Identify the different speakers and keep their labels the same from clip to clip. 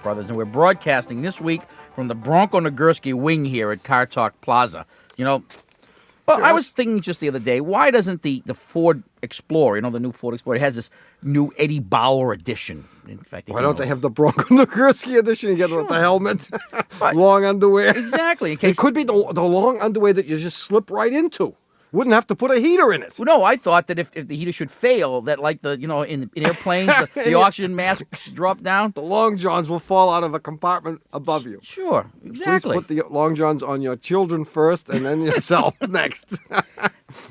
Speaker 1: Brothers, and we're broadcasting this week from the Bronco Nagurski wing here at Car Talk Plaza. Well, sure. I was thinking just the other day, why doesn't the Ford Explorer, the new Ford Explorer, it has this new Eddie Bauer edition. In fact,
Speaker 2: why don't they have the Bronco Nagurski edition? You get with the helmet, long underwear.
Speaker 1: Exactly.
Speaker 2: It could be the long underwear that you just slip right into. Wouldn't have to put a heater in it.
Speaker 1: Well, no, I thought that if the heater should fail, that like in airplanes, the oxygen masks drop down.
Speaker 2: The long johns will fall out of a compartment above you.
Speaker 1: Sure, exactly.
Speaker 2: Please put the long johns on your children first and then yourself next.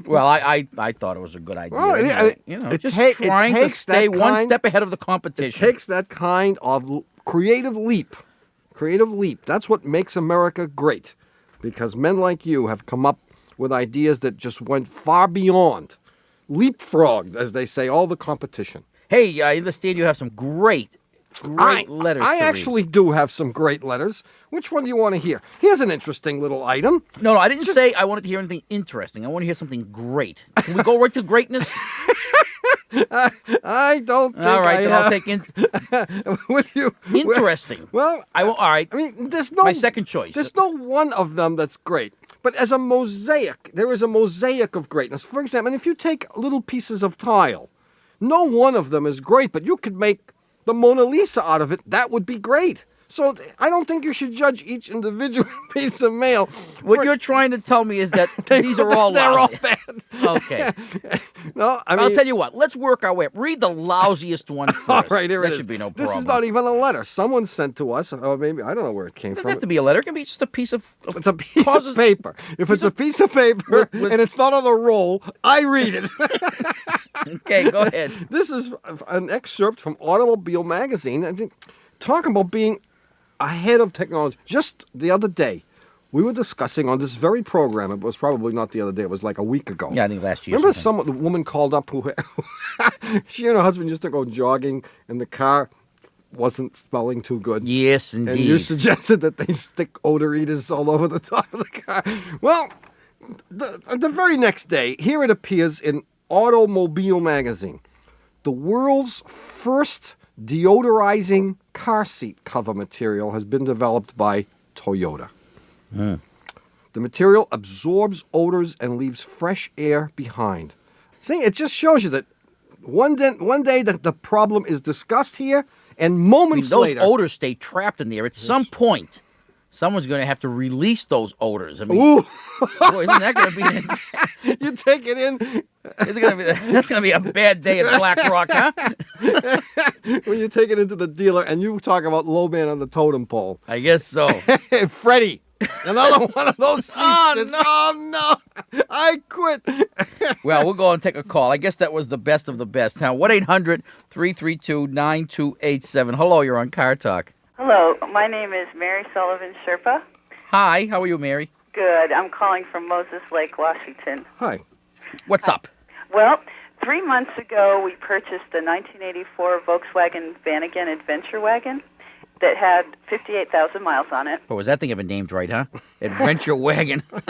Speaker 1: Well, I thought it was a good idea.
Speaker 2: Well,
Speaker 1: trying to stay one step ahead of the competition.
Speaker 2: It takes that kind of creative leap. Creative leap. That's what makes America great. Because men like you have come up with ideas that just went far beyond, leapfrogged, as they say, all the competition.
Speaker 1: Hey, I understand you have some great letters
Speaker 2: I
Speaker 1: to
Speaker 2: actually
Speaker 1: read.
Speaker 2: do have some great letters. Which one do you want to hear? Here's an interesting little item.
Speaker 1: No, I didn't say I wanted to hear anything interesting. I want to hear something great. Can we go right to greatness?
Speaker 2: I don't think
Speaker 1: all right,
Speaker 2: I
Speaker 1: then
Speaker 2: have.
Speaker 1: I'll take
Speaker 2: Would you?
Speaker 1: interesting.
Speaker 2: Well,
Speaker 1: all right.
Speaker 2: I mean, there's no...
Speaker 1: My second choice.
Speaker 2: There's no one of them that's great. But as a mosaic, there is a mosaic of greatness. For example, if you take little pieces of tile, no one of them is great, but you could make the Mona Lisa out of it. That would be great. So I don't think you should judge each individual piece of mail.
Speaker 1: What you're trying to tell me is that these are all
Speaker 2: they're
Speaker 1: lousy.
Speaker 2: all bad.
Speaker 1: Okay.
Speaker 2: No, I mean,
Speaker 1: I'll tell you what. Let's work our way up. Read the lousiest one first.
Speaker 2: All right, here
Speaker 1: that
Speaker 2: it is.
Speaker 1: should be no problem.
Speaker 2: This is not even a letter. Someone sent to us, or maybe, I don't know where it came
Speaker 1: It
Speaker 2: from.
Speaker 1: doesn't have to be a letter. It can be just a piece of
Speaker 2: It's a piece of paper. If it's a piece of paper and it's not on a roll, I read it.
Speaker 1: Okay, go ahead.
Speaker 2: This is an excerpt from Automobile Magazine. I think talking about being ahead of technology. Just the other day, we were discussing on this very program. It was probably not the other day. It was like a week ago.
Speaker 1: Yeah, I think last year.
Speaker 2: Remember the woman called up who she and her husband used to go jogging, and the car wasn't smelling too good.
Speaker 1: Yes, indeed.
Speaker 2: And you suggested that they stick odor eaters all over the top of the car. Well, the very next day, here it appears in Automobile Magazine. The world's first deodorizing car seat cover material has been developed by Toyota. The material absorbs odors and leaves fresh air behind. See, it just shows you that one day the problem is discussed here, and moments
Speaker 1: those
Speaker 2: later...
Speaker 1: odors stay trapped in there. At some point, someone's going to have to release those odors. I mean,
Speaker 2: Ooh.
Speaker 1: boy, isn't that going to be...
Speaker 2: You take it in...
Speaker 1: That's going to be a bad day at Black Rock, huh?
Speaker 2: When you take it into the dealer and you talk about low man on the totem pole.
Speaker 1: I guess so.
Speaker 2: Freddie, another one of those seats.
Speaker 1: Oh,
Speaker 2: no, I quit.
Speaker 1: Well, we'll go and take a call. I guess that was the best of the best. Now, 1-800-332-9287. Hello, you're on Car Talk.
Speaker 3: Hello, my name is Mary Sullivan Sherpa.
Speaker 1: Hi, how are you, Mary?
Speaker 3: Good. I'm calling from Moses Lake, Washington.
Speaker 2: Hi.
Speaker 1: What's up?
Speaker 3: Well, 3 months ago, we purchased a 1984 Volkswagen Vanagon Adventure Wagon that had 58,000 miles on it.
Speaker 1: Oh, was that thing ever named right, huh? Adventure Wagon.
Speaker 3: Well,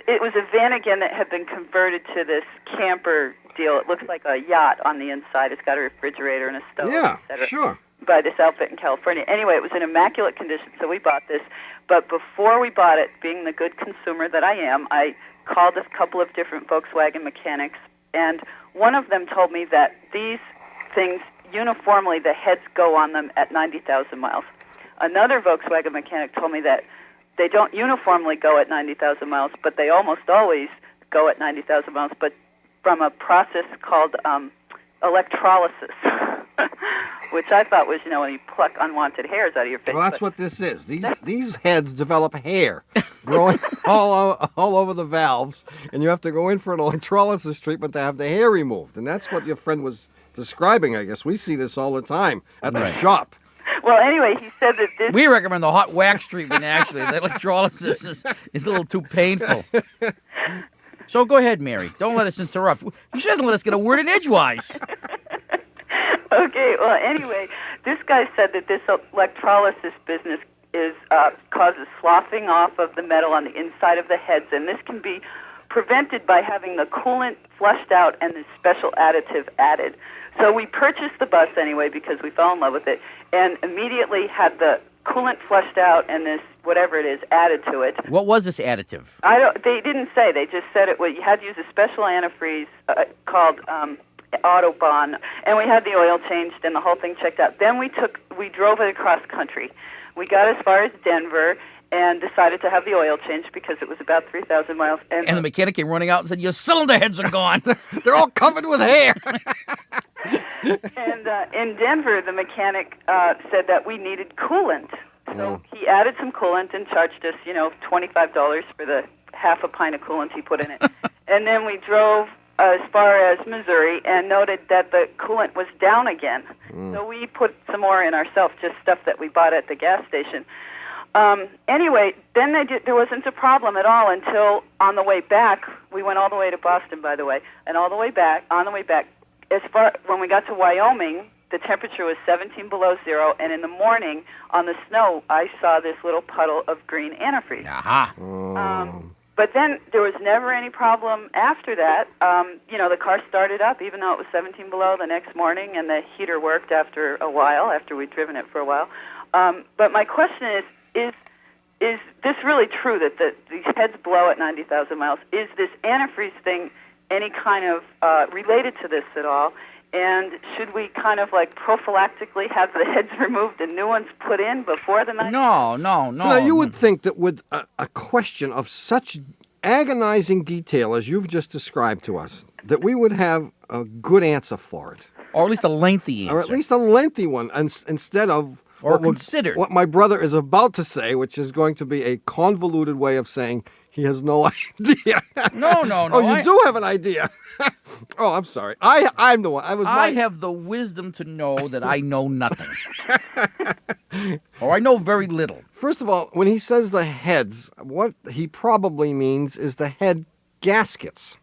Speaker 3: it was a Vanagon that had been converted to this camper deal. It looks like a yacht on the inside. It's got a refrigerator and a stove,
Speaker 2: Yeah,
Speaker 3: etc.
Speaker 2: sure.
Speaker 3: By this outfit in California. Anyway, it was in immaculate condition, so we bought this. But before we bought it, being the good consumer that I am, I called a couple of different Volkswagen mechanics, and one of them told me that these things, uniformly, the heads go on them at 90,000 miles. Another Volkswagen mechanic told me that they don't uniformly go at 90,000 miles, but they almost always go at 90,000 miles, but from a process called electrolysis, which I thought was, when you pluck unwanted hairs out of your face.
Speaker 2: Well, that's what this is. These heads develop hair growing all over the valves, and you have to go in for an electrolysis treatment to have the hair removed. And that's what your friend was describing, I guess. We see this all the time at the shop.
Speaker 3: Well, anyway, he said that this...
Speaker 1: We recommend the hot wax treatment, actually. The electrolysis is a little too painful. So go ahead, Mary. Don't let us interrupt. She doesn't let us get a word in edgewise.
Speaker 3: Okay, well, anyway, this guy said that this electrolysis business causes sloughing off of the metal on the inside of the heads, and this can be prevented by having the coolant flushed out and the special additive added. So we purchased the bus anyway because we fell in love with it, and immediately had the coolant flushed out and this whatever it is added to it.
Speaker 1: What was this additive?
Speaker 3: They didn't say. They just said it. You had to use a special antifreeze called Autobahn, and we had the oil changed and the whole thing checked out. Then we drove it across country. We got as far as Denver and decided to have the oil changed because it was about 3,000 miles.
Speaker 1: And the mechanic came running out and said, "Your cylinder heads are gone."
Speaker 2: They're all covered with hair.
Speaker 3: And in Denver, the mechanic said that we needed coolant. So he added some coolant and charged us, $25 for the half a pint of coolant he put in it. And then we drove as far as Missouri and noted that the coolant was down again. So we put some more in ourselves, just stuff that we bought at the gas station. Anyway, then there wasn't a problem at all until on the way back. We went all the way to Boston, by the way, and on the way back, when we got to Wyoming, the temperature was 17 below zero, and in the morning on the snow, I saw this little puddle of green antifreeze.
Speaker 1: Aha.
Speaker 3: But then there was never any problem after that. The car started up, even though it was 17 below the next morning, and the heater worked after a while, after we'd driven it for a while. But my question is this really true that these heads blow at 90,000 miles? Is this antifreeze thing any kind of related to this at all? And should we kind of like prophylactically have the heads removed and new ones put in before the 90?
Speaker 1: No.
Speaker 2: So now you would think that with a question of such agonizing detail as you've just described to us, that we would have a good answer for it.
Speaker 1: Or at least a lengthy answer.
Speaker 2: Or at least a lengthy one, instead of
Speaker 1: considered.
Speaker 2: What my brother is about to say, which is going to be a convoluted way of saying he has no idea.
Speaker 1: No.
Speaker 2: Oh, you do have an idea. Oh, I'm sorry. I'm the one.
Speaker 1: I have the wisdom to know that I know nothing. Or I know very little.
Speaker 2: First of all, when he says the heads, what he probably means is the head gaskets.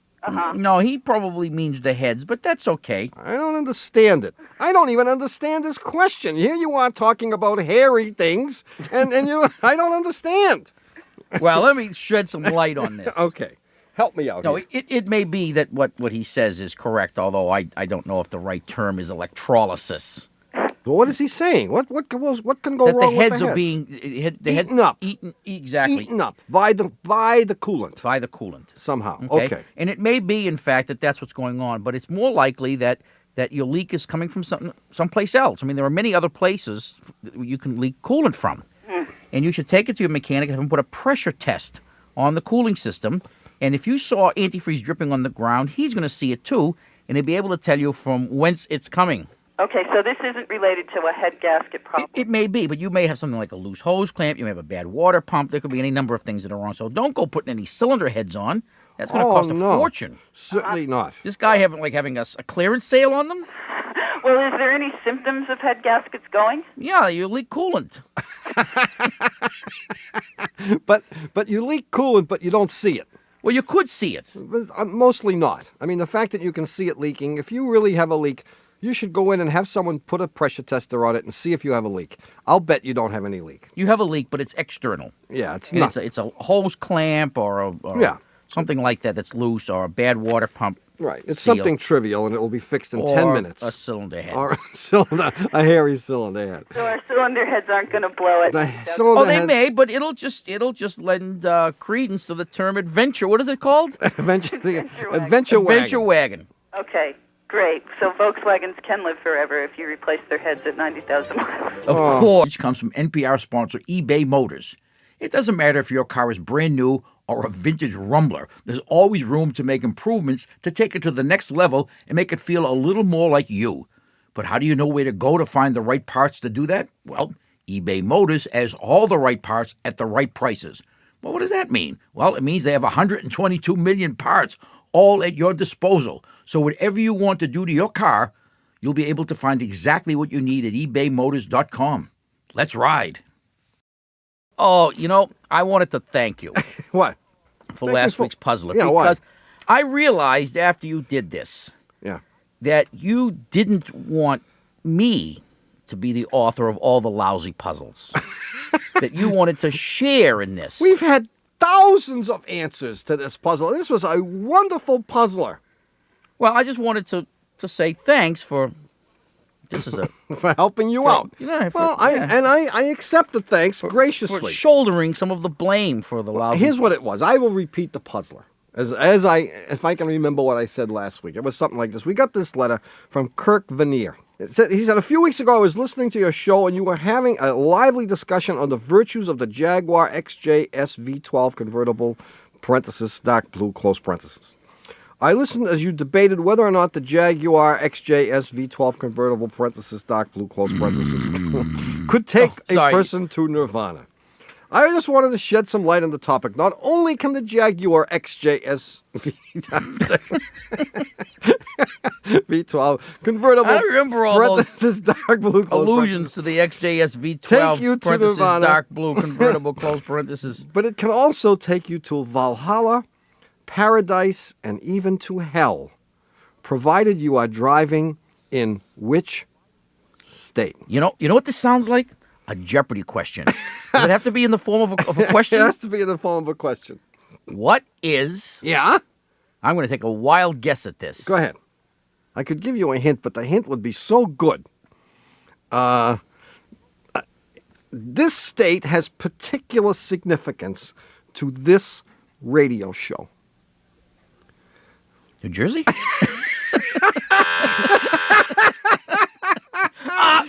Speaker 1: No, he probably means the heads, but that's okay.
Speaker 2: I don't understand it. I don't even understand this question. Here you are talking about hairy things, and I don't understand.
Speaker 1: Well, let me shed some light on this.
Speaker 2: Okay. Help me out.
Speaker 1: No,
Speaker 2: here.
Speaker 1: it may be that what he says is correct, although I don't know if the right term is electrolysis.
Speaker 2: Well, what is he saying? What can go
Speaker 1: That
Speaker 2: wrong
Speaker 1: the
Speaker 2: with the
Speaker 1: heads
Speaker 2: heads?
Speaker 1: are being
Speaker 2: Eaten up.
Speaker 1: Exactly.
Speaker 2: Eaten up by the coolant.
Speaker 1: By the coolant.
Speaker 2: Somehow.
Speaker 1: Okay. And it may be, in fact, that that's what's going on, but it's more likely that your leak is coming from someplace else. I mean, there are many other places you can leak coolant from. And you should take it to your mechanic and have him put a pressure test on the cooling system. And if you saw antifreeze dripping on the ground, he's going to see it too, and he'll be able to tell you from whence it's coming.
Speaker 3: Okay, so this isn't related to a head gasket problem.
Speaker 1: It may be, but you may have something like a loose hose clamp. You may have a bad water pump. There could be any number of things that are wrong. So don't go putting any cylinder heads on. That's going to cost a fortune.
Speaker 2: Certainly not.
Speaker 1: This guy having a clearance sale on them?
Speaker 3: Well, is there any symptoms of head gaskets going?
Speaker 1: Yeah, you leak coolant.
Speaker 2: But you leak coolant, but you don't see it.
Speaker 1: Well, you could see it.
Speaker 2: But, mostly not. I mean, the fact that you can see it leaking, if you really have a leak, you should go in and have someone put a pressure tester on it and see if you have a leak. I'll bet you don't have any leak.
Speaker 1: You have a leak, but it's external.
Speaker 2: Yeah, it's not.
Speaker 1: It's a hose clamp or something like that that's loose, or a bad water pump.
Speaker 2: Right. It's
Speaker 1: seal.
Speaker 2: something trivial, and it will be fixed in
Speaker 1: Or
Speaker 2: 10 minutes.
Speaker 1: a cylinder head.
Speaker 2: Or a hairy cylinder head.
Speaker 3: So our cylinder heads aren't going to blow it.
Speaker 2: The cylinder
Speaker 1: They
Speaker 2: head-
Speaker 1: may, but it'll just lend credence to the term adventure. What is it called?
Speaker 2: Adventure
Speaker 1: Adventure
Speaker 2: wagon.
Speaker 1: wagon.
Speaker 3: Okay, great. So Volkswagens can live forever if you replace their heads at 90,000 miles.
Speaker 1: Of course, comes from NPR sponsor eBay Motors. It doesn't matter if your car is brand new or a vintage rumbler. There's always room to make improvements to take it to the next level and make it feel a little more like you. But how do you know where to go to find the right parts to do that? Well, eBay Motors has all the right parts at the right prices. Well, what does that mean? Well, it means they have 122 million parts all at your disposal. So whatever you want to do to your car, you'll be able to find exactly what you need at ebaymotors.com. Let's ride. Oh, I wanted to thank you
Speaker 2: What?
Speaker 1: for
Speaker 2: Thank
Speaker 1: last
Speaker 2: you for-
Speaker 1: week's puzzler,
Speaker 2: Yeah, why?
Speaker 1: because I realized after you did this
Speaker 2: Yeah.
Speaker 1: that you didn't want me to be the author of all the lousy puzzles. That you wanted to share in this.
Speaker 2: We've had thousands of answers to this puzzle. This was a wonderful puzzler.
Speaker 1: Well, I just wanted to say thanks for This is a
Speaker 2: for helping you out.
Speaker 1: yeah,
Speaker 2: Well, I accept the thanks graciously.
Speaker 1: for shouldering some of the blame for the lousy.
Speaker 2: Here's what it was. I will repeat the puzzler. If I can remember what I said last week. It was something like this. We got this letter from Kirk Veneer. He said, a few weeks ago I was listening to your show and you were having a lively discussion on the virtues of the Jaguar XJS V12 convertible, parenthesis, dark blue, close parenthesis. I listened as you debated whether or not the Jaguar XJS V12 convertible, parenthesis, dark blue, close parenthesis, could take a person to nirvana. I just wanted to shed some light on the topic. Not only can the Jaguar XJS V12 convertible,
Speaker 1: I remember all those
Speaker 2: dark blue,
Speaker 1: allusions to the XJS V12
Speaker 2: take you to
Speaker 1: parenthesis
Speaker 2: nirvana.
Speaker 1: dark blue convertible close parenthesis.
Speaker 2: But it can also take you to Valhalla, paradise, and even to hell, provided you are driving in which state?
Speaker 1: You know what this sounds like? A Jeopardy question. Does it have to be in the form of a question?
Speaker 2: It has to be in the form of a question.
Speaker 1: What is...
Speaker 2: Yeah?
Speaker 1: I'm going to take a wild guess at this.
Speaker 2: Go ahead. I could give you a hint, but the hint would be so good. This state has particular significance to this radio show.
Speaker 1: New Jersey?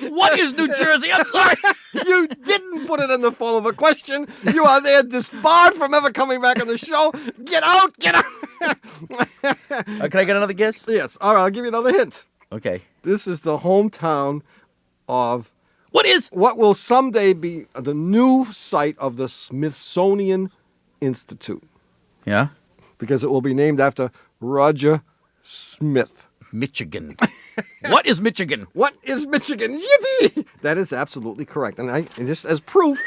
Speaker 1: What is New Jersey? I'm sorry.
Speaker 2: You didn't put it in the form of a question. You are there disbarred from ever coming back on the show. Get out! Get out!
Speaker 1: Can I get another guess?
Speaker 2: Yes. All right, I'll give you another hint.
Speaker 1: Okay.
Speaker 2: This is the hometown of what will someday be the new site of the Smithsonian Institute.
Speaker 1: Yeah?
Speaker 2: Because it will be named after Roger Smith.
Speaker 1: Michigan. What is Michigan?
Speaker 2: What is Michigan? Yippee! That is absolutely correct. And just as proof,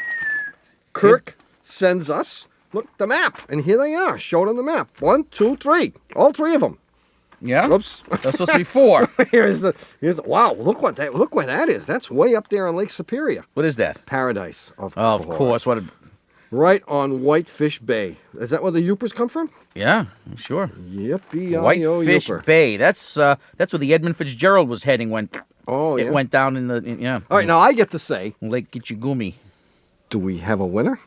Speaker 2: Kirk sends us, look, the map. And here they are, shown on the map. 1, 2, 3. All three of them.
Speaker 1: Yeah?
Speaker 2: Oops.
Speaker 1: That's supposed to be 4.
Speaker 2: here's the wow, look where that is. That's way up there on Lake Superior.
Speaker 1: What is that?
Speaker 2: Paradise, of
Speaker 1: course. What?
Speaker 2: Right on Whitefish Bay. Is that where the Yoopers come from?
Speaker 1: Yeah, sure.
Speaker 2: Yippee-yi-yo,
Speaker 1: Whitefish
Speaker 2: Yooper.
Speaker 1: Bay. That's where the Edmund Fitzgerald was heading when
Speaker 2: it
Speaker 1: went down in the
Speaker 2: All right, now I get to say,
Speaker 1: Lake Gitchigumi.
Speaker 2: do we have a winner?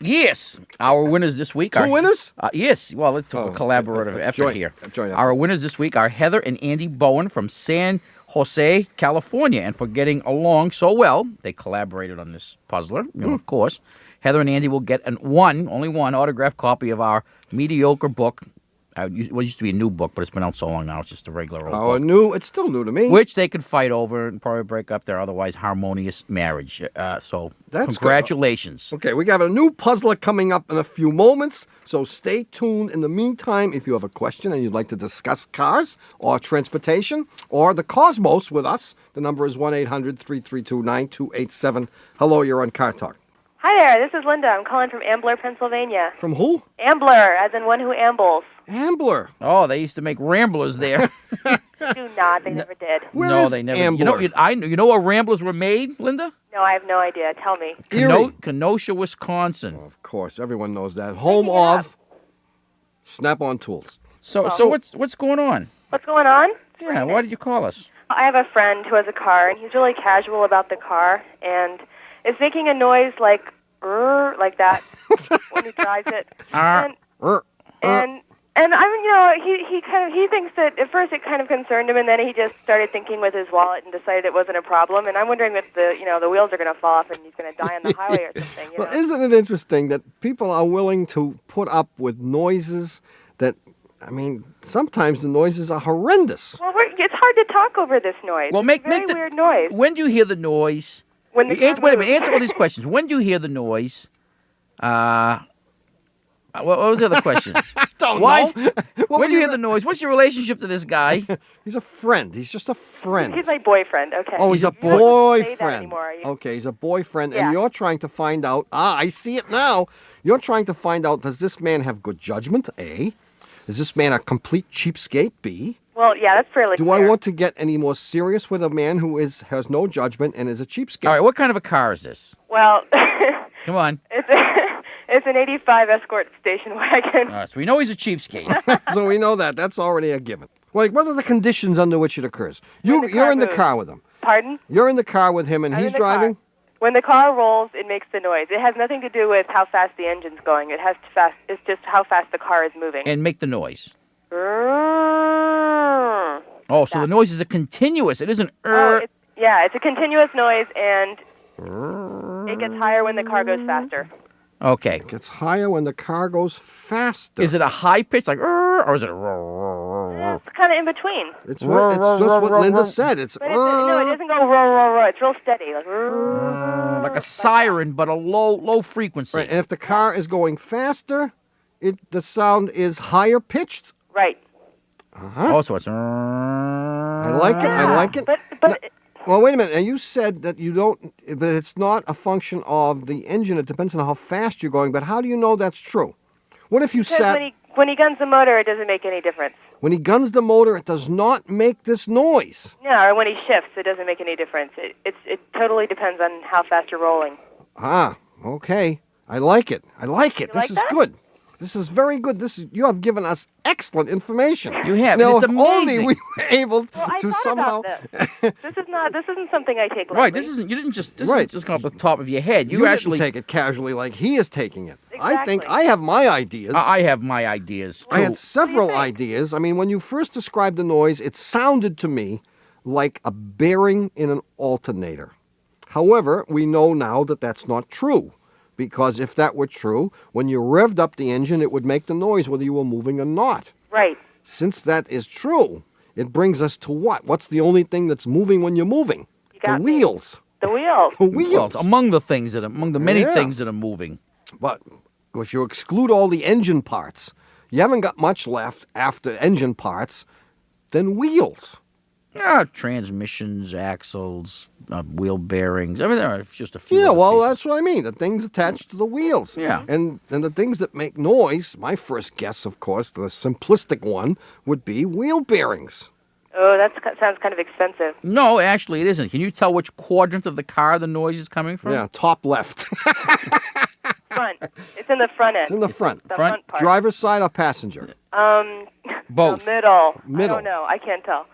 Speaker 1: Yes, our winners this week are...
Speaker 2: Two winners?
Speaker 1: Yes, well, it's a collaborative effort here.
Speaker 2: Joint
Speaker 1: Our winners this week are Heather and Andy Bowen from San Jose, California. And for getting along so well, they collaborated on this puzzler, of course. Heather and Andy will get only one autographed copy of our mediocre book. It used to be a new book, but it's been out so long now, it's just a regular old book.
Speaker 2: It's still new to me.
Speaker 1: Which they could fight over and probably break up their otherwise harmonious marriage. So
Speaker 2: That's
Speaker 1: congratulations.
Speaker 2: Good. Okay, we got a new puzzler coming up in a few moments, so stay tuned. In the meantime, if you have a question and you'd like to discuss cars or transportation or the cosmos with us, the number is 1-800-332-9287. Hello, you're on Car Talk.
Speaker 4: Hi there, this is Linda. I'm calling from Ambler, Pennsylvania.
Speaker 2: From who?
Speaker 4: Ambler, as in one who ambles.
Speaker 2: Ambler.
Speaker 1: Oh, they used to make Ramblers there.
Speaker 4: Do not, they never did.
Speaker 2: Where is
Speaker 1: they never.
Speaker 2: Ambler?
Speaker 1: You know where Ramblers were made, Linda?
Speaker 4: No, I have no idea. Tell me.
Speaker 1: Kenosha, Wisconsin.
Speaker 2: Of course, everyone knows that. Home of Snap-on Tools.
Speaker 1: So what's going on?
Speaker 4: What's going on?
Speaker 1: Yeah, why did you call us?
Speaker 4: I have a friend who has a car, and he's really casual about the car, and it's making a noise like that when he drives it. And he thinks that at first it kind of concerned him, and then he just started thinking with his wallet and decided it wasn't a problem. And I'm wondering if the wheels are going to fall off and he's going to die on the highway or something.
Speaker 2: Well, isn't it interesting that people are willing to put up with noises that, I mean, sometimes the noises are horrendous.
Speaker 4: Well, it's hard to talk over this noise.
Speaker 1: Well,
Speaker 4: it's a very weird noise.
Speaker 1: When do you hear the noise?
Speaker 4: When the
Speaker 1: wait a minute. Answer all these questions. When do you hear the noise? What was the other question?
Speaker 2: Don't know.
Speaker 1: When do you hear the noise? What's your relationship to this guy?
Speaker 2: He's a friend. He's just a friend.
Speaker 4: He's my boyfriend. Okay.
Speaker 2: Oh, he's a
Speaker 4: You don't say that
Speaker 2: boyfriend.
Speaker 4: anymore, you?
Speaker 2: Okay, he's a boyfriend,
Speaker 4: Yeah.
Speaker 2: and you're trying to find out. I see it now. You're trying to find out, does this man have good judgment? A. Is this man a complete cheapskate? B.
Speaker 4: Well, yeah, that's fairly
Speaker 2: Do
Speaker 4: clear.
Speaker 2: I want to get any more serious with a man who has no judgment and is a cheapskate?
Speaker 1: All right, what kind of a car is this?
Speaker 4: Well,
Speaker 1: Come on.
Speaker 4: it's an 85 Escort station wagon.
Speaker 1: All right, so we know he's a cheapskate.
Speaker 2: So we know that. That's already a given. Like, what are the conditions under which it occurs? You're in the car with him.
Speaker 4: Pardon?
Speaker 2: You're in the car with him, and
Speaker 4: I'm
Speaker 2: he's
Speaker 4: in the
Speaker 2: driving?
Speaker 4: car. When the car rolls, it makes the noise. It has nothing to do with how fast the engine's going. It's just how fast the car is moving.
Speaker 1: And make the noise.
Speaker 4: Mm.
Speaker 1: Oh, so the noise is a continuous. It isn't.
Speaker 4: It's a continuous noise, and it gets higher when the car goes faster.
Speaker 1: Okay.
Speaker 2: It gets higher when the car goes faster.
Speaker 1: Is it a high pitch, like, or is it a?
Speaker 4: It's kind of in between.
Speaker 2: It's just what Linda said. It's
Speaker 4: But it doesn't go roar, roar, roar. It's real steady.
Speaker 1: Like a siren, but a low frequency.
Speaker 2: right. And if the car is going faster, the sound is higher pitched.
Speaker 4: Right.
Speaker 1: Oh, so it's.
Speaker 2: I like it. I like it.
Speaker 4: But
Speaker 2: Well, wait a minute. And you said that that it's not a function of the engine. It depends on how fast you're going. But how do you know that's true? What if you
Speaker 4: because when he guns the motor, it doesn't make any difference.
Speaker 2: When he guns the motor, it does not make this noise.
Speaker 4: No, or when he shifts, it doesn't make any difference. It totally depends on how fast you're rolling.
Speaker 2: Ah, okay. I like it. I like it.
Speaker 4: You
Speaker 2: This
Speaker 4: like
Speaker 2: is
Speaker 4: that?
Speaker 2: good. This is very good. You have given us excellent information.
Speaker 1: You have.
Speaker 2: Now,
Speaker 1: It's
Speaker 2: if only
Speaker 1: amazing.
Speaker 2: we were able
Speaker 4: Well, I
Speaker 2: to
Speaker 4: thought
Speaker 2: somehow.
Speaker 4: about this. This isn't something I take lightly.
Speaker 1: Right. This isn't. You didn't just. This
Speaker 2: Right.
Speaker 1: isn't just come off the top of your head.
Speaker 2: You
Speaker 1: actually.
Speaker 2: didn't take it casually like he is taking it. I think
Speaker 4: Exactly.
Speaker 2: I have my ideas.
Speaker 1: I have my ideas too.
Speaker 2: I had several
Speaker 4: think?
Speaker 2: ideas. I mean, when you first described the noise, it sounded to me like a bearing in an alternator. However, we know now that that's not true. Because if that were true, when you revved up the engine, it would make the noise whether you were moving or not.
Speaker 4: Right.
Speaker 2: Since that is true, it brings us to what? What's the only thing that's moving when you're moving?
Speaker 4: You got
Speaker 2: the
Speaker 4: me.
Speaker 2: wheels.
Speaker 4: The wheels.
Speaker 2: The
Speaker 1: Well,
Speaker 2: wheels.
Speaker 1: it's among the many
Speaker 2: Yeah.
Speaker 1: things that are moving.
Speaker 2: But if you exclude all the engine parts, you haven't got much left after engine parts than wheels.
Speaker 1: Transmissions, axles, wheel bearings. Everything. It's just a few.
Speaker 2: Yeah,
Speaker 1: other
Speaker 2: well,
Speaker 1: pieces.
Speaker 2: that's what I mean. The things attached to the wheels.
Speaker 1: Yeah.
Speaker 2: And the things that make noise, my first guess, of course, the simplistic one, would be wheel bearings.
Speaker 4: Oh, that sounds kind of expensive.
Speaker 1: No, actually, it isn't. Can you tell which quadrant of the car the noise is coming from?
Speaker 2: Yeah, top left.
Speaker 4: Front. It's in the front end.
Speaker 2: It's in the front.
Speaker 4: The
Speaker 1: Front?
Speaker 4: part.
Speaker 2: Driver's side or passenger?
Speaker 1: Both.
Speaker 4: The middle.
Speaker 2: Middle.
Speaker 4: I don't know. I can't tell.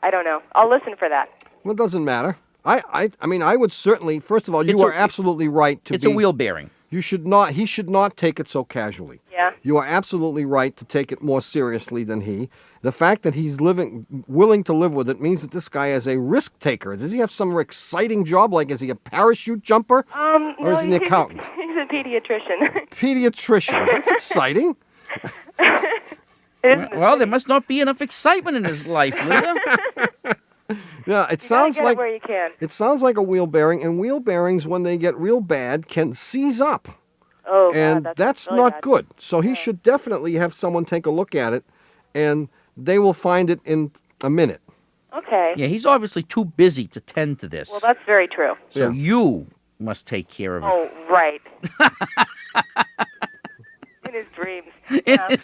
Speaker 4: I don't know. I'll listen for that.
Speaker 2: Well, it doesn't matter. I mean, I would certainly, first of all, you
Speaker 1: It's
Speaker 2: are absolutely right to
Speaker 1: It's a wheel bearing.
Speaker 2: He should not take it so casually.
Speaker 4: Yeah.
Speaker 2: You are absolutely right to take it more seriously than he. The fact that he's willing to live with it means that this guy is a risk taker. Does he have some exciting job? Like, is he a parachute jumper? Or is he an accountant?
Speaker 4: He's a pediatrician.
Speaker 2: Pediatrician. That's exciting.
Speaker 1: Well, there must not be enough excitement in his life, Linda.
Speaker 2: Yeah, it
Speaker 4: You
Speaker 2: sounds
Speaker 4: gotta get
Speaker 2: like
Speaker 4: it where you can.
Speaker 2: it sounds like a wheel bearing, and wheel bearings, when they get real bad, can seize up.
Speaker 4: Oh,
Speaker 2: And
Speaker 4: God,
Speaker 2: that's
Speaker 4: really
Speaker 2: not
Speaker 4: bad.
Speaker 2: good. So he should definitely have someone take a look at it, and they will find it in a minute.
Speaker 4: Okay.
Speaker 1: Yeah, he's obviously too busy to tend to this.
Speaker 4: Well, that's very true.
Speaker 1: So
Speaker 2: Yeah.
Speaker 1: you must take care of it.
Speaker 4: Oh, right. In his dreams. Yeah.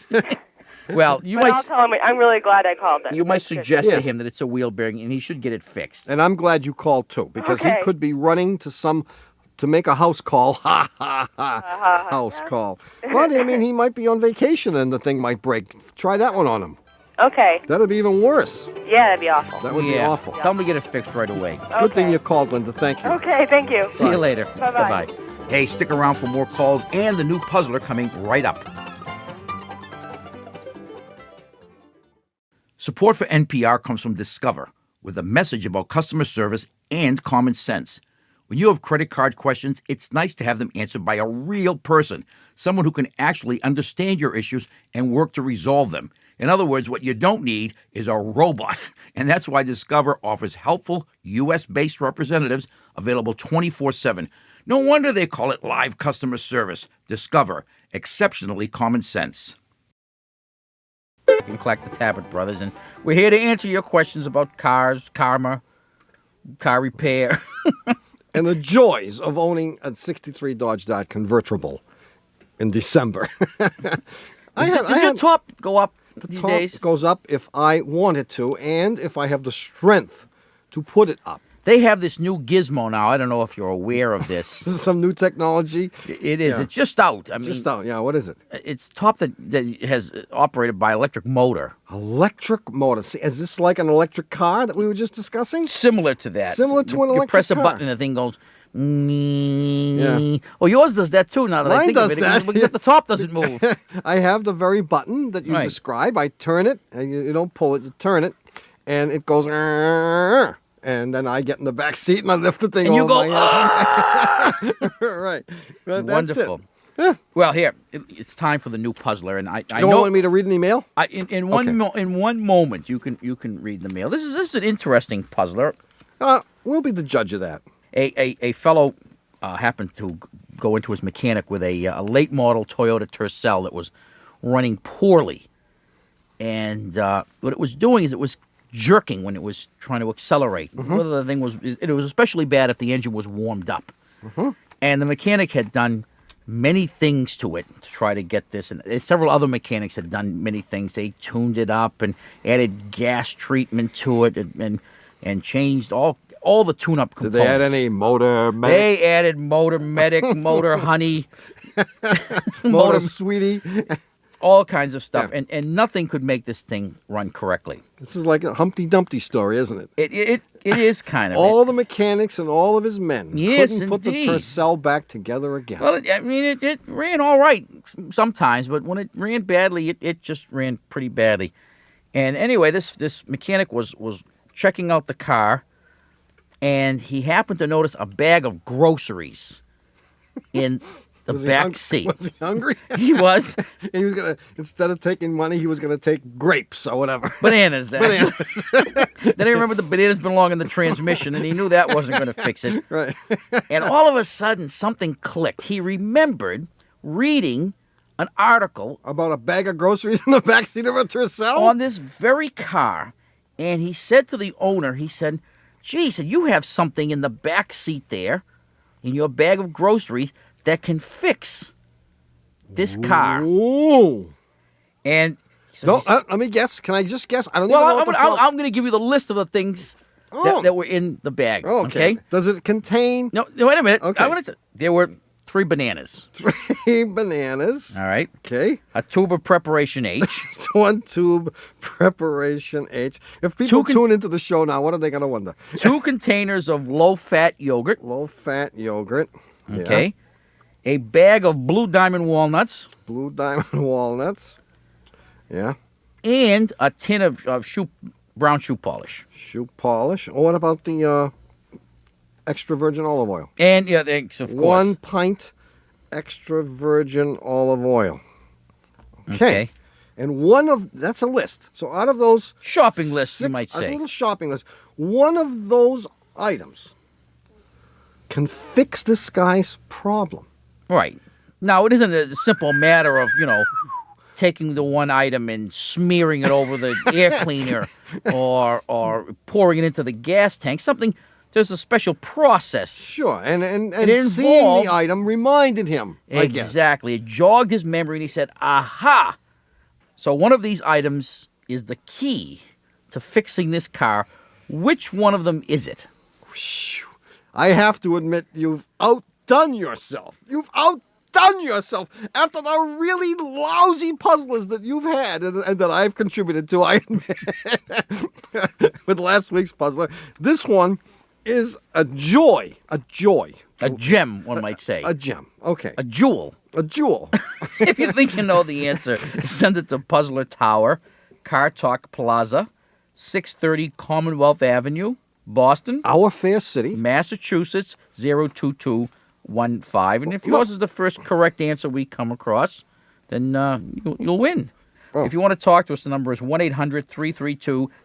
Speaker 1: Well, you
Speaker 4: But I'll
Speaker 1: might
Speaker 4: tell him. I'm really glad I called them.
Speaker 1: you might
Speaker 4: That's good.
Speaker 1: suggest to
Speaker 2: Yes.
Speaker 1: him that it's a wheel bearing and he should get it fixed.
Speaker 2: And I'm glad you called too, because
Speaker 4: Okay.
Speaker 2: he could be running to make a house call. Ha ha ha! House call. But I mean, he might be on vacation and the thing might break. Try that one on him.
Speaker 4: Okay.
Speaker 2: That'd be even worse.
Speaker 4: Yeah, that'd be awful.
Speaker 2: That would be
Speaker 1: Yeah.
Speaker 2: awful.
Speaker 1: Tell him to get it fixed right away.
Speaker 2: Good thing
Speaker 4: Okay.
Speaker 2: you called, Linda. Thank you.
Speaker 4: Okay, thank you.
Speaker 1: See you later.
Speaker 4: Bye-bye.
Speaker 1: Bye-bye. Hey, stick around for more calls and the new puzzler coming right up. Support for NPR comes from Discover, with a message about customer service and common sense. When you have credit card questions, it's nice to have them answered by a real person, someone who can actually understand your issues and work to resolve them. In other words, what you don't need is a robot. And that's why Discover offers helpful U.S.-based representatives available 24/7. No wonder they call it live customer service. Discover, exceptionally common sense. From Clack the Tabbert Brothers, and we're here to answer your questions about cars, karma, car repair.
Speaker 2: And the joys of owning a '63 Dodge Dart convertible in December.
Speaker 1: Does your top go up these
Speaker 2: Top
Speaker 1: days?
Speaker 2: goes up if I want it to, and if I have the strength to put it up.
Speaker 1: They have this new gizmo now. I don't know if you're aware of this.
Speaker 2: This is some new technology.
Speaker 1: It is.
Speaker 2: Yeah.
Speaker 1: It's just out. I mean,
Speaker 2: Just out. Yeah, what is it?
Speaker 1: it's top that has operated by electric motor.
Speaker 2: Electric motor. See, is this like an electric car that we were just discussing?
Speaker 1: Similar to that.
Speaker 2: Similar to an
Speaker 1: You
Speaker 2: electric
Speaker 1: press a
Speaker 2: car.
Speaker 1: button and the thing goes.
Speaker 2: Yeah.
Speaker 1: Oh, yours does that too. Now that I
Speaker 2: Mine
Speaker 1: think
Speaker 2: does
Speaker 1: of it,
Speaker 2: that.
Speaker 1: except the top doesn't move.
Speaker 2: I have the very button that you
Speaker 1: Right.
Speaker 2: describe. I turn it, and you don't pull it, you turn it, and it goes, "Arr," and then I get in the back seat and I lift the thing
Speaker 1: And you
Speaker 2: over
Speaker 1: go,
Speaker 2: my head. Right. Well, that's it.
Speaker 1: wonderful. Well, here it's time for the new puzzler, and I
Speaker 2: You don't
Speaker 1: know
Speaker 2: want me to read any mail?
Speaker 1: in one
Speaker 2: Okay.
Speaker 1: in one moment you can read the mail. This is an interesting puzzler.
Speaker 2: We'll be the judge of that.
Speaker 1: A fellow happened to go into his mechanic with a late model Toyota Tercel that was running poorly, and what it was doing is it was jerking when it was trying to accelerate. Whether the thing was, it was especially bad if the engine was warmed up, and the mechanic had done many things to it to try to get this, and several other mechanics had done many things. They tuned it up and added gas treatment to it, and changed all the tune-up
Speaker 2: Did
Speaker 1: components.
Speaker 2: they add any motor medic,
Speaker 1: They added motor medic, motor honey,
Speaker 2: motor sweetie?
Speaker 1: all kinds of stuff,
Speaker 2: Yeah.
Speaker 1: and nothing could make this thing run correctly.
Speaker 2: This is like a Humpty Dumpty story, isn't it?
Speaker 1: It is kind of
Speaker 2: All the mechanics and all of his men
Speaker 1: Yes,
Speaker 2: couldn't put the
Speaker 1: indeed.
Speaker 2: Tercel back together again.
Speaker 1: Well, I mean, it ran all right sometimes, but when it ran badly, it just ran pretty badly. And anyway, this mechanic was checking out the car, and he happened to notice a bag of groceries in the
Speaker 2: Was he
Speaker 1: back
Speaker 2: hung-
Speaker 1: seat.
Speaker 2: Was he hungry?
Speaker 1: He was
Speaker 2: He was gonna, instead of taking money, he was gonna take grapes or whatever.
Speaker 1: bananas. Actually. Then he remembered the bananas belong in the transmission, and he knew that wasn't going to fix it.
Speaker 2: Right.
Speaker 1: And all of a sudden, something clicked. He remembered reading an article
Speaker 2: About a bag of groceries in the backseat of a Tercel?
Speaker 1: on this very car, and he said to the owner, he said, "Gee," he said, "you have something in the back seat there, in your bag of groceries, that can fix this car."
Speaker 2: Ooh.
Speaker 1: And so
Speaker 2: No,
Speaker 1: he said,
Speaker 2: let me guess. Can I just guess? I don't
Speaker 1: well,
Speaker 2: even know
Speaker 1: I'm
Speaker 2: what the
Speaker 1: gonna,
Speaker 2: pro-
Speaker 1: I'm going to give you the list of the things
Speaker 2: Oh.
Speaker 1: that were in the bag.
Speaker 2: Okay. Does it contain
Speaker 1: No, wait a minute.
Speaker 2: Okay.
Speaker 1: I want to. There were 3 bananas.
Speaker 2: 3 bananas?
Speaker 1: All right.
Speaker 2: Okay.
Speaker 1: A tube of preparation H.
Speaker 2: 1 tube preparation H. If people tune into the show now, what are they going to wonder?
Speaker 1: 2 containers of low-fat yogurt.
Speaker 2: Low-fat yogurt. Yeah.
Speaker 1: Okay. A bag of blue diamond walnuts.
Speaker 2: Blue diamond walnuts. Yeah.
Speaker 1: And a tin of brown shoe polish.
Speaker 2: Shoe polish. Oh, what about the extra virgin olive oil?
Speaker 1: And, yeah, thanks, of course.
Speaker 2: 1 pint extra virgin olive oil. Okay. And that's a list. So out of those
Speaker 1: Shopping list, you
Speaker 2: 6
Speaker 1: might
Speaker 2: a
Speaker 1: say.
Speaker 2: little shopping list. One of those items can fix this guy's problem.
Speaker 1: Right. Now, it isn't a simple matter of, taking the one item and smearing it over the air cleaner or pouring it into the gas tank. There's a special process.
Speaker 2: Sure, and
Speaker 1: It
Speaker 2: seeing
Speaker 1: involved-
Speaker 2: the item reminded him. I guess.
Speaker 1: Exactly. It jogged his memory, and he said, aha! So one of these items is the key to fixing this car. Which one of them is it?
Speaker 2: Phew. I have to admit, you've outdone yourself. You've outdone yourself after the really lousy puzzlers that you've had and that I've contributed to. I admit, with last week's puzzler, this one is a joy. A joy.
Speaker 1: A gem, one might say.
Speaker 2: A gem. Okay.
Speaker 1: A jewel.
Speaker 2: A jewel.
Speaker 1: If you think you know the answer, send it to Puzzler Tower, Car Talk Plaza, 630 Commonwealth Avenue, Boston,
Speaker 2: Our fair city.
Speaker 1: Massachusetts, 02215. And if yours is the first correct answer we come across, then you'll win.
Speaker 2: Oh.
Speaker 1: If you want to talk to us, the number is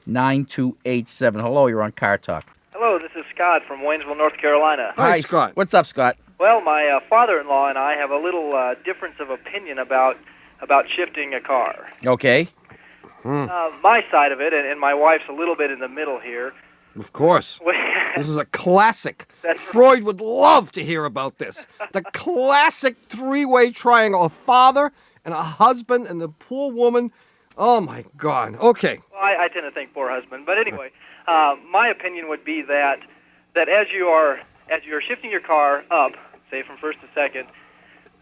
Speaker 1: 1-800-332-9287. Hello, you're on Car Talk.
Speaker 5: Hello, this is Scott from Waynesville, North Carolina.
Speaker 2: Hi, Scott.
Speaker 1: What's up, Scott?
Speaker 5: Well, my father-in-law and I have a little difference of opinion about shifting a car.
Speaker 1: Okay.
Speaker 5: My side of it, and my wife's a little bit in the middle here.
Speaker 2: Of course. This is a classic.
Speaker 5: That's-
Speaker 2: Freud would love to hear about this. The classic 3-way triangle. A father and a husband and the poor woman. Oh, my God. Okay.
Speaker 5: Well, I tend to think poor husband. But anyway, my opinion would be that that as you're shifting your car up, say from first to second,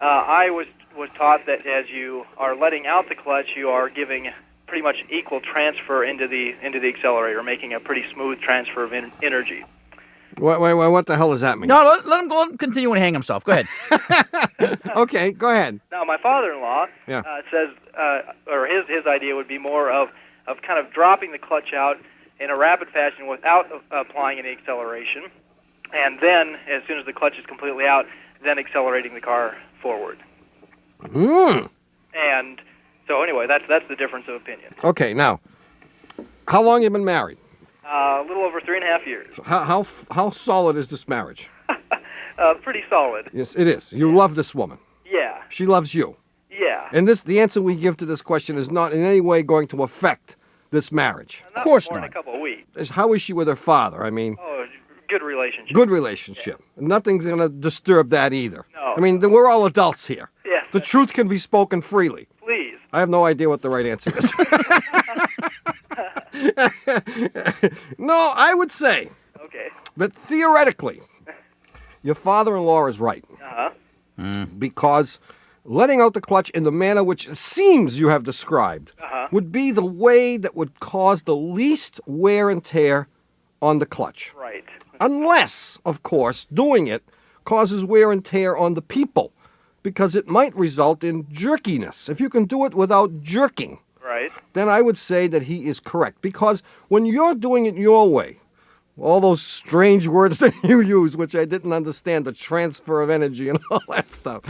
Speaker 5: I was taught that as you are letting out the clutch, you are giving pretty much equal transfer into the accelerator, making a pretty smooth transfer of energy.
Speaker 2: Wait, what the hell does that mean?
Speaker 1: No, let him go and continue and hang himself. Go ahead.
Speaker 2: Okay, go ahead.
Speaker 5: Now, my father-in-law says, or his idea would be more of kind of dropping the clutch out in a rapid fashion without applying any acceleration, and then, as soon as the clutch is completely out, then accelerating the car forward. And so, anyway, that's the difference of opinion.
Speaker 2: Okay, now, how long have you been married?
Speaker 5: A little over 3.5 years.
Speaker 2: How solid is this marriage?
Speaker 5: Pretty solid.
Speaker 2: Yes, it is. You love this woman.
Speaker 5: Yeah.
Speaker 2: She loves you.
Speaker 5: Yeah.
Speaker 2: And the answer we give to this question is not in any way going to affect this marriage.
Speaker 1: Of course
Speaker 5: more
Speaker 1: not.
Speaker 5: than a couple of weeks.
Speaker 2: How is she with her father? I mean,
Speaker 5: Good relationship.
Speaker 2: good relationship. Nothing's going to disturb that either.
Speaker 5: No.
Speaker 2: I mean, we're all adults here.
Speaker 5: Yes.
Speaker 2: The truth can be spoken freely.
Speaker 5: Please.
Speaker 2: I have no idea what the right answer is. No, I would say
Speaker 5: Okay.
Speaker 2: that theoretically, your father-in-law is right.
Speaker 5: Uh-huh.
Speaker 2: Because letting out the clutch in the manner which it seems you have described would be the way that would cause the least wear and tear on the clutch.
Speaker 5: Right.
Speaker 2: Unless, of course, doing it causes wear and tear on the people, because it might result in jerkiness. If you can do it without jerking,
Speaker 5: Right.
Speaker 2: then I would say that he is correct. Because when you're doing it your way, all those strange words that you use, which I didn't understand, the transfer of energy and all that stuff.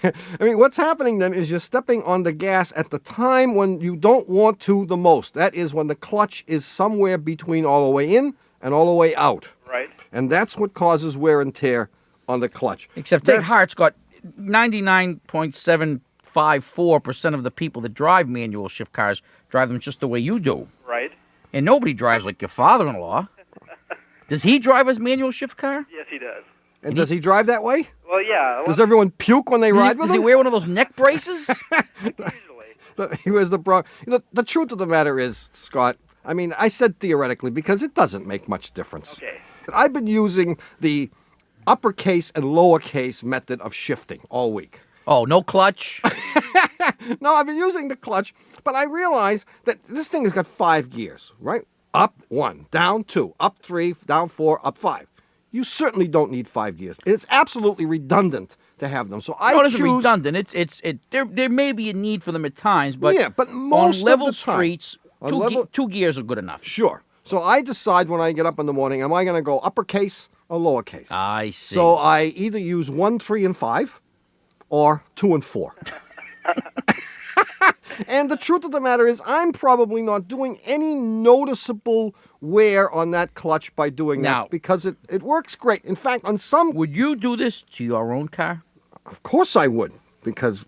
Speaker 2: I mean, what's happening then is you're stepping on the gas at the time when you don't want to the most. That is when the clutch is somewhere between all the way in and all the way out.
Speaker 5: Right.
Speaker 2: And that's what causes wear and tear on the clutch.
Speaker 1: Except take heart, Scott. 99.754% of the people that drive manual shift cars drive them just the way you do.
Speaker 5: Right.
Speaker 1: And nobody drives like your father-in-law. Does he drive his manual shift car?
Speaker 5: Yes, he does.
Speaker 2: And does he drive that way?
Speaker 5: Well, yeah.
Speaker 2: Does everyone puke when they ride with
Speaker 1: Does he
Speaker 2: him?
Speaker 1: wear one of those neck braces?
Speaker 5: Usually.
Speaker 2: He wears the bra. The truth of the matter is, Scott, I mean, I said theoretically because it doesn't make much difference.
Speaker 5: Okay.
Speaker 2: I've been using the uppercase and lowercase method of shifting all week.
Speaker 1: Oh, no clutch?
Speaker 2: No, I've been using the clutch, but I realize that this thing has got 5 gears, right? Up 1, down 2, up 3, down 4, up 5. You certainly don't need 5 gears. It's absolutely redundant to have them. So I
Speaker 1: No, it
Speaker 2: choose...
Speaker 1: isn't redundant. There may be a need for them at times, but,
Speaker 2: Yeah, but most
Speaker 1: on level
Speaker 2: of the time,
Speaker 1: streets,
Speaker 2: on
Speaker 1: two,
Speaker 2: level-
Speaker 1: two gears are good enough.
Speaker 2: Sure. So I decide when I get up in the morning, am I going to go uppercase or lowercase?
Speaker 1: I see.
Speaker 2: So I either use 1, 3, and 5, or 2 and 4. And the truth of the matter is, I'm probably not doing any noticeable wear on that clutch by doing
Speaker 1: Now-
Speaker 2: that because it works great. In fact, on some,
Speaker 1: Would you do this to your own car?
Speaker 2: of course I would, because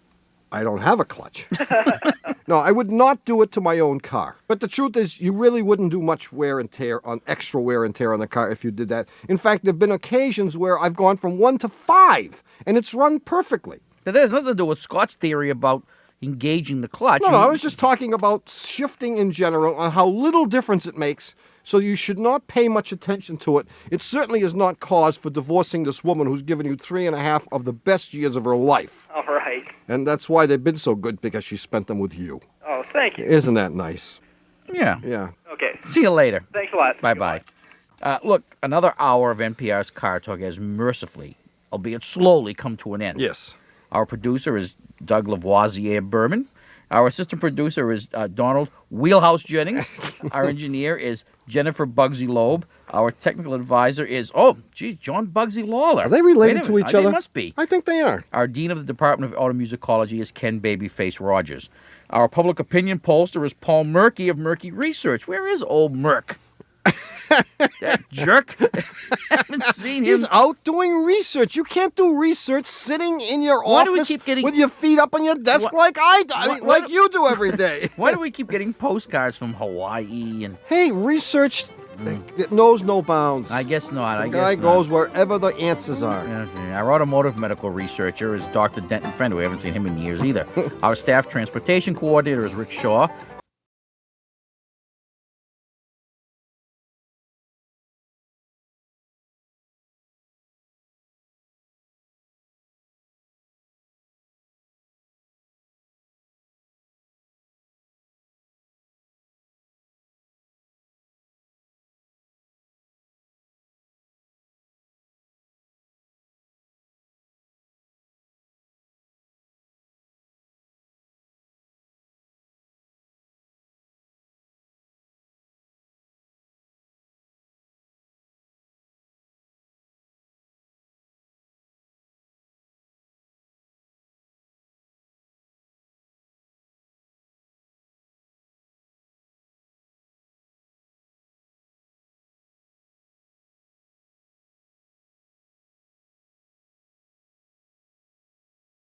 Speaker 2: I don't have a clutch. No, I would not do it to my own car. But the truth is, you really wouldn't do much extra wear and tear on the car if you did that. In fact, there have been occasions where I've gone from 1 to 5, and it's run perfectly.
Speaker 1: Now, there's nothing to do with Scott's theory about engaging the clutch.
Speaker 2: No, I was just talking about shifting in general, on how little difference it makes, so you should not pay much attention to it. It certainly is not cause for divorcing this woman who's given you 3.5 of the best years of her life.
Speaker 5: All right.
Speaker 2: And that's why they've been so good, because she spent them with you.
Speaker 5: Oh, thank you.
Speaker 2: Isn't that nice?
Speaker 1: Yeah.
Speaker 2: Yeah.
Speaker 5: Okay.
Speaker 1: See you later.
Speaker 5: Thanks a lot.
Speaker 1: Bye-bye. Look, another hour of NPR's Car Talk has mercifully, albeit slowly, come to an end.
Speaker 2: Yes.
Speaker 1: Our producer is Doug Lavoisier Berman. Our assistant producer is Donald Wheelhouse Jennings. Our engineer is Jennifer Bugsy Loeb. Our technical advisor is, John Bugsy Lawler.
Speaker 2: Are they related to each other?
Speaker 1: They must be.
Speaker 2: I think they are.
Speaker 1: Our dean of the Department of Automusicology is Ken Babyface Rogers. Our public opinion pollster is Paul Murky of Murky Research. Where is old Murk? That jerk. I haven't seen him.
Speaker 2: He's out doing research. You can't do research sitting in your
Speaker 1: Why do we
Speaker 2: office
Speaker 1: keep getting-
Speaker 2: with your feet up on your desk like I do, like you do every day.
Speaker 1: Why do we keep getting postcards from Hawaii? And
Speaker 2: Hey, research it knows no bounds.
Speaker 1: I guess not.
Speaker 2: The guy goes wherever the answers are.
Speaker 1: Our automotive medical researcher is Dr. Denton Fender. We haven't seen him in years either. Our staff transportation coordinator is Rick Shaw.